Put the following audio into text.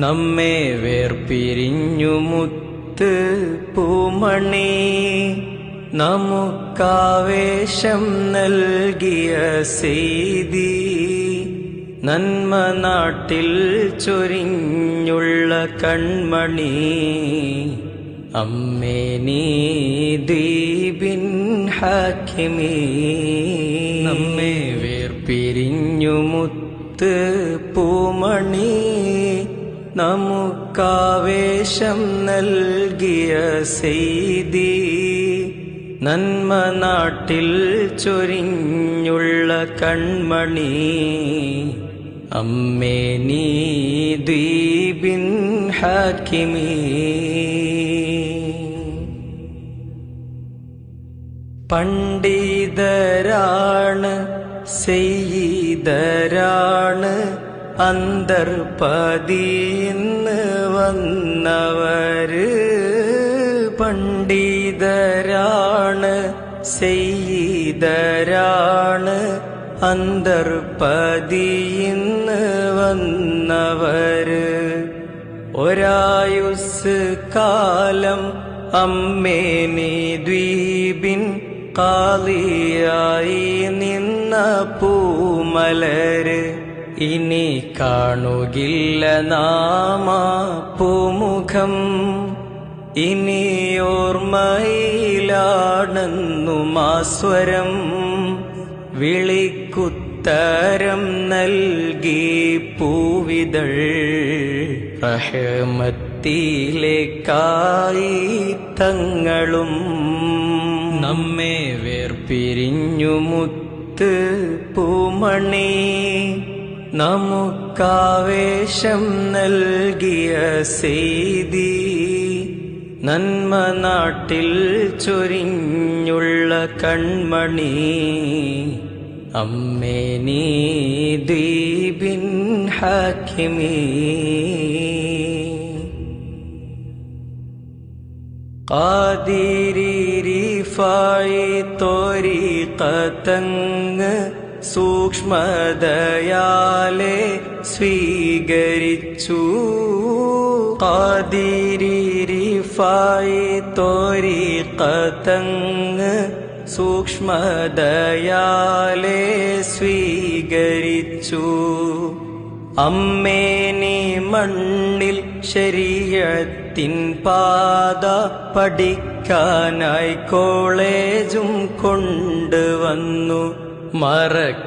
നമ്മെ വേർപിരിഞ്ഞു മുത്ത് പൂമണി, നമുക്കാവേശം നൽകിയ സെയ്തി, നന്മ നാട്ടിൽ ചൊരിഞ്ഞുള്ള കൺമണി, അമ്മേ നീ ദീപിൻ ഹാക്കിമി. നമ്മെ വേർപിരിഞ്ഞു മുത്ത് പൂമണി, നമുക്കാവേശം നൽകിയ സെയ്തി, നന്മ നാട്ടിൽ ചൊരിഞ്ഞുള്ള കൺമണി, അമ്മേ നീ ദീപിൻ ഹാക്കിമി. പണ്ഡിതരാണ് സെയ്യിദരാണ് അന്തർപതിന്ന് വന്നവര്, പണ്ഡിതരാണ് സെയ്യിദരാണ് അന്തർപതിന്ന് വന്നവര്, ഒരായുസ് കാലം അമ്മേ നീ ദ്വീപിൻ ഖാളിയായി നിന്ന പൂമലര്, ഇനി കാണുകില്ല നാമ പൂമുഖം, ഇനി ഓർമ്മയിലാണെന്നു മാസ്വരം, വിളിക്കുത്തരം നൽകി പൂവിതൾ റഹ്മത്തിലേക്കായി തങ്ങളും. നമ്മെ വേർപിരിഞ്ഞു മുത്ത് പൂമണി, നമുക്കാവേശം നൽകിയ സെയ്തി, നന്മ നാട്ടിൽ ചൊരിഞ്ഞുള്ള കൺമണി, അമ്മേ നീ ദീപിൻ ഹാക്കിമി. ഖാദിരി റിഫായി ത്വരീഖത്തങ്ങ് സൂക്ഷ്മതയാലെ സ്വീകരിച്ചു, ഖാദിരി റിഫായി ത്വരീഖത്തങ്ങ് സൂക്ഷ്മതയാലെ സ്വീകരിച്ചു, അമ്മേ നീ മണ്ണിൽ ശരീഅത്തിൻ പാത പഠിക്കാനായി കോളേജും കൊണ്ടുവന്നു.